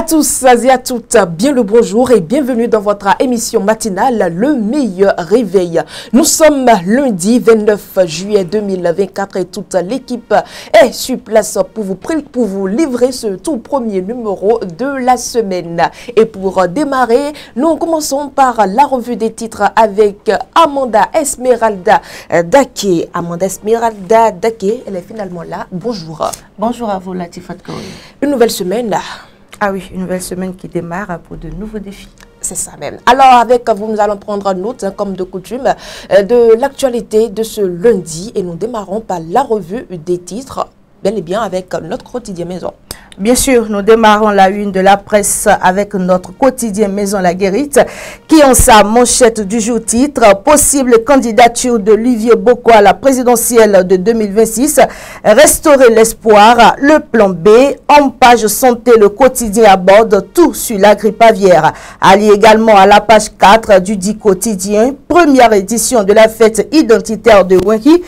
tous et à toutes, bien le bonjour et bienvenue dans votre émission matinale Le Meilleur Réveil. Nous sommes lundi 29 juillet 2024 et toute l'équipe est sur place pour vous livrer ce tout premier numéro de la semaine. Et pour démarrer, nous commençons par la revue des titres avec Amanda Esmeralda Daké. Amanda Esmeralda Daké, elle est finalement là. Bonjour. Bonjour à vous, Latifat Kaoui. Une nouvelle semaine. Ah oui, une nouvelle semaine qui démarre pour de nouveaux défis. C'est ça même. Alors avec vous, nous allons prendre note, comme de coutume, de l'actualité de ce lundi. Et nous démarrons par la revue des titres, bel et bien avec notre quotidien maison. Bien sûr, nous démarrons la une de la presse avec notre quotidien Maison La Guérite qui en sa manchette du jour titre « Possible candidature de Olivier Boko à la présidentielle de 2026, restaurer l'espoir, le plan B, en page santé, le quotidien aborde tout sur la grippe aviaire. » Allié également à la page 4 du dit quotidien, première édition de la fête identitaire de Wenki,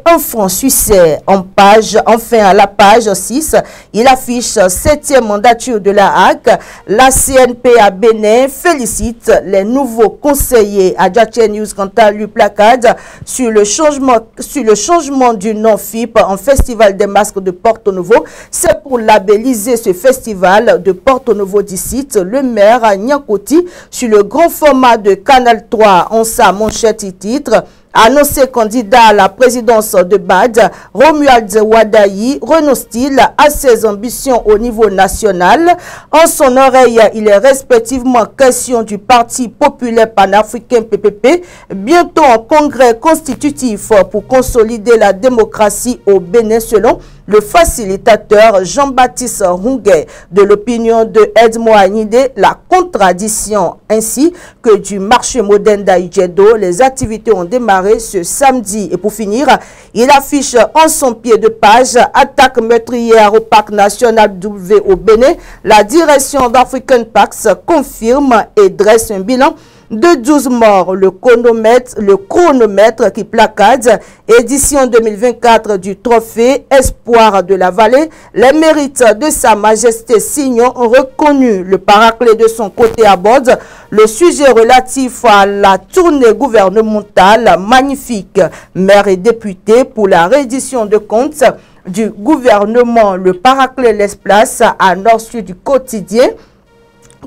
enfant suissais. Enfin à la page 6, il affiche 7e mandature de la HAC. La CNP à Bénin félicite les nouveaux conseillers. Adjacent News, quant à lui, placade sur le changement du nom FIP en Festival des masques de Porto Novo. C'est pour labelliser ce festival de Porto Novo d'ici. Le maire Nyakoti sur le grand format de Canal 3 en sa manchette et titre. Annoncé candidat à la présidence de BAD, Romuald Wadayi renonce-t-il à ses ambitions au niveau national? En son oreille, il est respectivement question du Parti populaire panafricain PPP, bientôt en congrès constitutif pour consolider la démocratie au Bénin selon le facilitateur Jean-Baptiste Runguet. De l'opinion de Edmond Agnide, la contradiction ainsi que du marché moderne d'Aïdjedo, les activités ont démarré ce samedi. Et pour finir, il affiche en son pied de page attaque meurtrière au parc national W au Bénin. La direction d'African Parks confirme et dresse un bilan de 12 morts, le chronomètre qui placade, édition 2024 du trophée Espoir de la Vallée. Les mérites de Sa Majesté Signon ont reconnu. Le paraclet de son côté aborde le sujet relatif à la tournée gouvernementale magnifique. Maire et député pour la réédition de comptes du gouvernement. Le paraclet laisse place à Nord-Sud du quotidien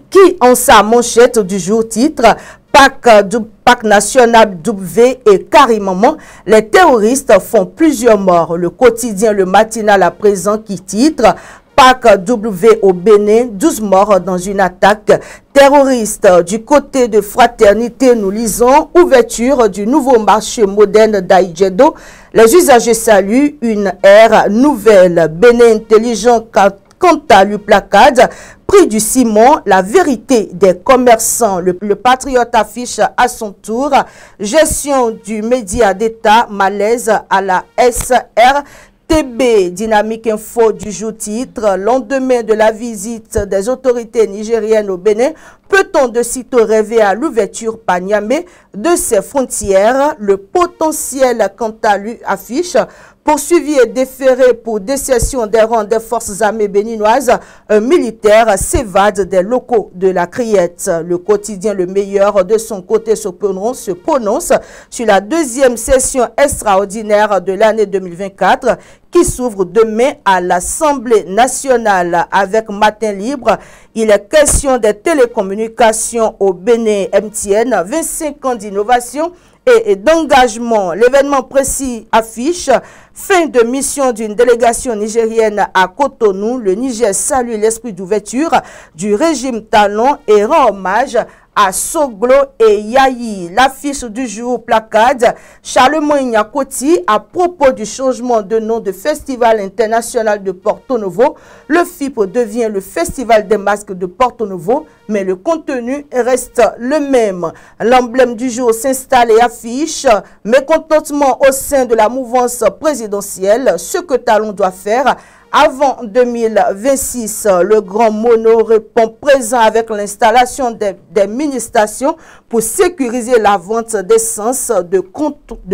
qui, en sa manchette du jour titre Parc national W et carrément, les terroristes font plusieurs morts. Le quotidien Le Matinal à présent qui titre Parc W au Bénin, 12 morts dans une attaque terroriste. Du côté de Fraternité, nous lisons ouverture du nouveau marché moderne d'Aïdjedo. Les usagers saluent une ère nouvelle. Bénin intelligent quant à lui placade. Prix du ciment, la vérité des commerçants. Le patriote affiche à son tour gestion du média d'État, malaise à la SRTB. Dynamique info du jour titre, lendemain de la visite des autorités nigériennes au Bénin, peut-on de sitôt rêver à l'ouverture par Niamey de ses frontières? Le potentiel quant à lui affiche poursuivi et déféré pour désertion des rangs des forces armées béninoises, un militaire s'évade des locaux de la Criette. Le quotidien Le Meilleur de son côté se prononce sur la deuxième session extraordinaire de l'année 2024 qui s'ouvre demain à l'Assemblée nationale avec Matin Libre. Il est question des télécommunications au Bénin. MTN, 25 ans d'innovation et d'engagement. L'événement précis affiche fin de mission d'une délégation nigérienne à Cotonou. Le Niger salue l'esprit d'ouverture du régime Talon et rend hommage à Soglo et Yayi. L'affiche du jour placade Charlemagne Nyakoti à propos du changement de nom de Festival international de Porto Novo. Le FIP devient le Festival des masques de Porto Novo, mais le contenu reste le même. L'emblème du jour s'installe et affiche mécontentement au sein de la mouvance présidentielle. Ce que Talon doit faire Avant 2026, le Grand Mono répond présent avec l'installation des mini-stations pour sécuriser la vente d'essence de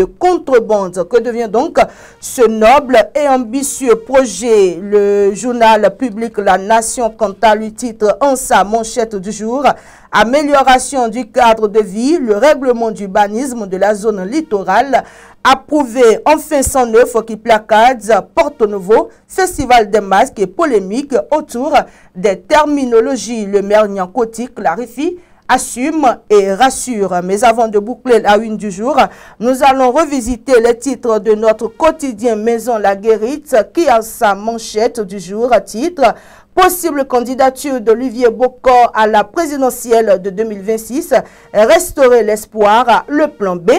contrebande. Que devient donc ce noble et ambitieux projet? Le journal public La Nation, quant à lui, titre en sa manchette du jour: amélioration du cadre de vie, le règlement du urbanisme de la zone littorale, approuvé enfin 109 qui placade Porto Novo, festival des masques et polémique autour des terminologies. Le maire Nyankoti clarifie, assume et rassure. Mais avant de boucler la une du jour, nous allons revisiter les titres de notre quotidien Maison La Guérite qui a sa manchette du jour, titre: possible candidature d'Olivier Bokor à la présidentielle de 2026, restaurer l'espoir, le plan B.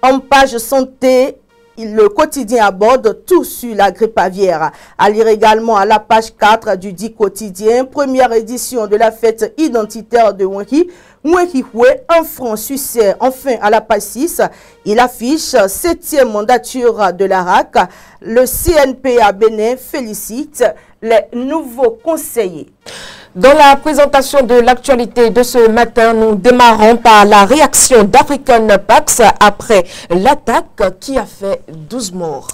En page santé, le quotidien aborde tout sur la grippe aviaire. À lire également à la page 4 du dit quotidien, première édition de la fête identitaire de Wenki. Wenki-Hue, un franc succès. Enfin, à la page 6, il affiche 7e mandature de la RAC. Le CNP à Bénin félicite les nouveaux conseillers. Dans la présentation de l'actualité de ce matin, nous démarrons par la réaction d'African Pax après l'attaque qui a fait 12 morts.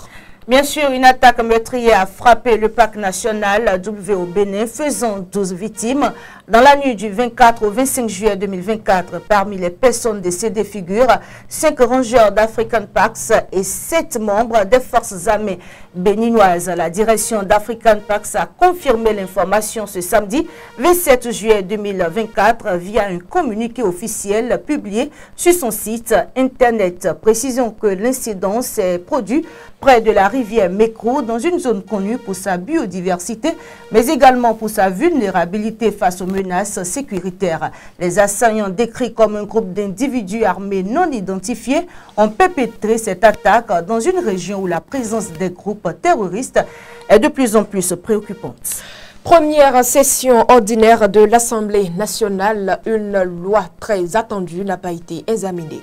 Bien sûr, une attaque meurtrière a frappé le parc national W au Bénin, faisant 12 victimes. Dans la nuit du 24 au 25 juillet 2024, parmi les personnes décédées figurent 5 rangers d'African Pax et 7 membres des forces armées béninoises. La direction d'African Pax a confirmé l'information ce samedi 27 juillet 2024 via un communiqué officiel publié sur son site internet. Précisons que l'incident s'est produit près de la rivière Mécro, dans une zone connue pour sa biodiversité, mais également pour sa vulnérabilité face aux menaces sécuritaires. Les assaillants, décrits comme un groupe d'individus armés non identifiés, ont perpétré cette attaque dans une région où la présence des groupes terroristes est de plus en plus préoccupante. Première session ordinaire de l'Assemblée nationale, une loi très attendue n'a pas été examinée.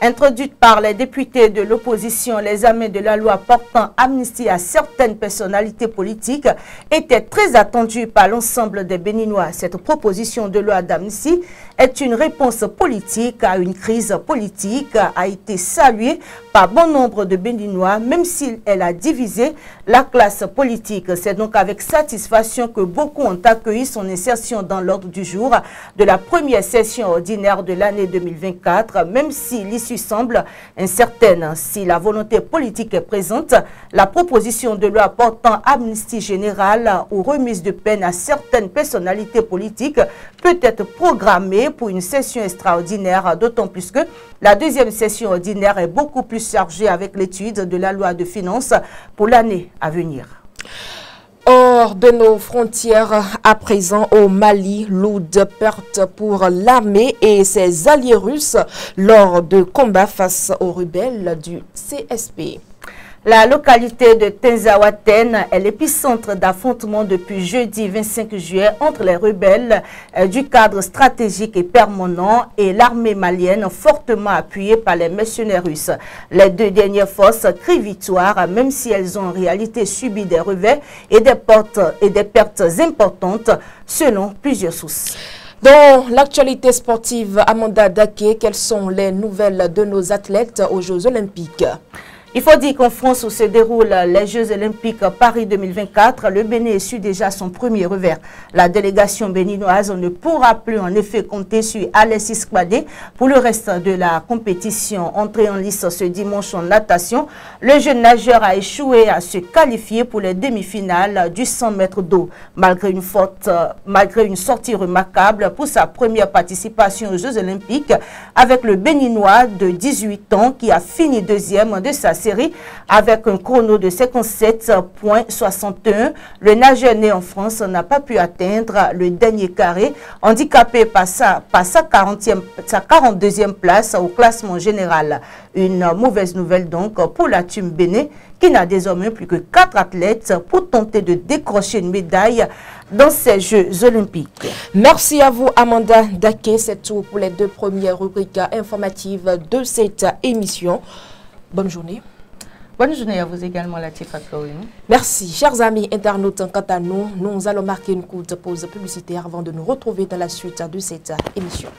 Introduite par les députés de l'opposition, l'examen de la loi portant amnistie à certaines personnalités politiques était très attendu par l'ensemble des Béninois. Cette proposition de loi d'amnistie est une réponse politique à une crise politique, a été saluée par bon nombre de Béninois, même si elle a divisé la classe politique. C'est donc avec satisfaction que beaucoup ont accueilli son insertion dans l'ordre du jour de la première session ordinaire de l'année 2024, même si l'issue semble incertaine. Si la volonté politique est présente, la proposition de loi portant amnistie générale ou remise de peine à certaines personnalités politiques peut être programmée pour une session extraordinaire, d'autant plus que la deuxième session ordinaire est beaucoup plus chargée avec l'étude de la loi de finances pour l'année à venir. Hors de nos frontières, à présent au Mali, lourde perte pour l'armée et ses alliés russes lors de combats face aux rebelles du CSP. La localité de Tenzawaten est l'épicentre d'affrontements depuis jeudi 25 juillet entre les rebelles du cadre stratégique et permanent et l'armée malienne fortement appuyée par les mercenaires russes. Les deux dernières forces crient victoire, même si elles ont en réalité subi des revers et des pertes importantes selon plusieurs sources. Dans l'actualité sportive, Amanda Daké, quelles sont les nouvelles de nos athlètes aux Jeux Olympiques? Il faut dire qu'en France, où se déroulent les Jeux Olympiques Paris 2024, le Bénin essuie déjà son premier revers. La délégation béninoise ne pourra plus en effet compter sur Alexis Kwadé pour le reste de la compétition. Entré en lice ce dimanche en natation, le jeune nageur a échoué à se qualifier pour les demi-finales du 100 mètres d'eau. Malgré une sortie remarquable pour sa première participation aux Jeux Olympiques, avec le Béninois de 18 ans qui a fini deuxième de sa série avec un chrono de 57,61. Le nageur né en France n'a pas pu atteindre le dernier carré, handicapé par sa 42e place au classement général. Une mauvaise nouvelle donc pour la Team Bénin qui n'a désormais plus que 4 athlètes pour tenter de décrocher une médaille dans ces Jeux Olympiques. Merci à vous Amanda Daké, c'est tout pour les deux premières rubriques informatives de cette émission. Bonne journée. Bonne journée à vous également, Latifa Kaouini. Merci, chers amis internautes. Quant à nous, nous allons marquer une courte pause publicitaire avant de nous retrouver dans la suite de cette émission.